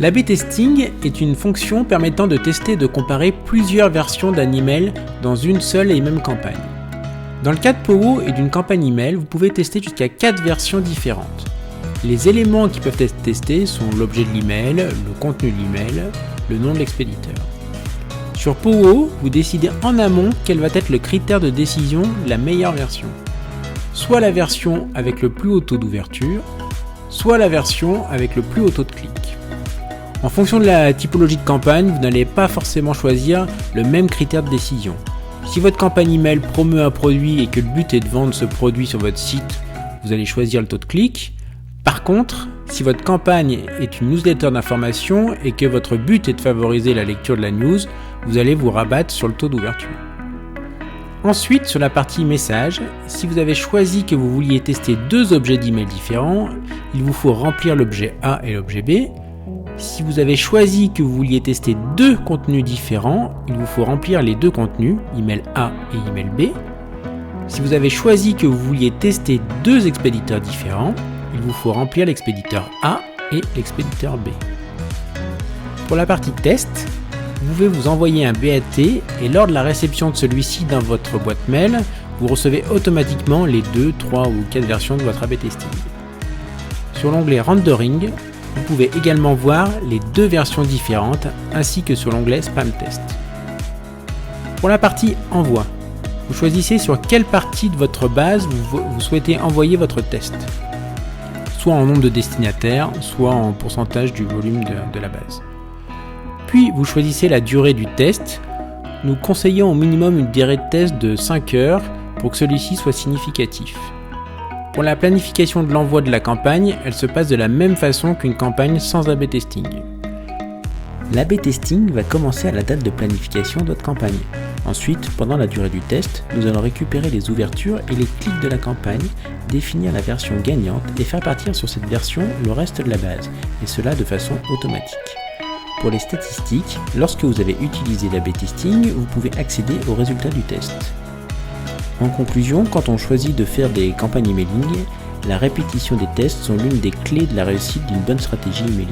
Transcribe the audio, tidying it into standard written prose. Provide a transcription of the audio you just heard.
L'A/B testing est une fonction permettant de tester et de comparer plusieurs versions d'un email dans une seule et même campagne. Dans le cas de Powo et d'une campagne email, vous pouvez tester jusqu'à 4 versions différentes. Les éléments qui peuvent être testés sont l'objet de l'email, le contenu de l'email, le nom de l'expéditeur. Sur Powo, vous décidez en amont quel va être le critère de décision de la meilleure version. Soit la version avec le plus haut taux d'ouverture, soit la version avec le plus haut taux de clic. En fonction de la typologie de campagne, vous n'allez pas forcément choisir le même critère de décision. Si votre campagne email promeut un produit et que le but est de vendre ce produit sur votre site, vous allez choisir le taux de clic. Par contre, si votre campagne est une newsletter d'information et que votre but est de favoriser la lecture de la news, vous allez vous rabattre sur le taux d'ouverture. Ensuite, sur la partie message, si vous avez choisi que vous vouliez tester 2 objets d'email différents, il vous faut remplir l'objet A et l'objet B. Si vous avez choisi que vous vouliez tester 2 contenus différents, il vous faut remplir les 2 contenus, email A et email B. Si vous avez choisi que vous vouliez tester 2 expéditeurs différents, il vous faut remplir l'expéditeur A et l'expéditeur B. Pour la partie test, vous pouvez vous envoyer un BAT et lors de la réception de celui-ci dans votre boîte mail, vous recevez automatiquement les 2, 3 ou 4 versions de votre A/B testing. Sur l'onglet Rendering, vous pouvez également voir les 2 versions différentes ainsi que sur l'onglet Spam Test. Pour la partie Envoi, vous choisissez sur quelle partie de votre base vous souhaitez envoyer votre test, soit en nombre de destinataires, soit en pourcentage du volume de la base. Puis vous choisissez la durée du test. Nous conseillons au minimum une durée de test de 5 heures pour que celui-ci soit significatif. Pour la planification de l'envoi de la campagne, elle se passe de la même façon qu'une campagne sans A/B testing. L'A/B testing va commencer à la date de planification de votre campagne. Ensuite, pendant la durée du test, nous allons récupérer les ouvertures et les clics de la campagne, définir la version gagnante et faire partir sur cette version le reste de la base, et cela de façon automatique. Pour les statistiques, lorsque vous avez utilisé l'A/B testing, vous pouvez accéder aux résultats du test. En conclusion, quand on choisit de faire des campagnes emailing, la répétition des tests sont l'une des clés de la réussite d'une bonne stratégie emailing.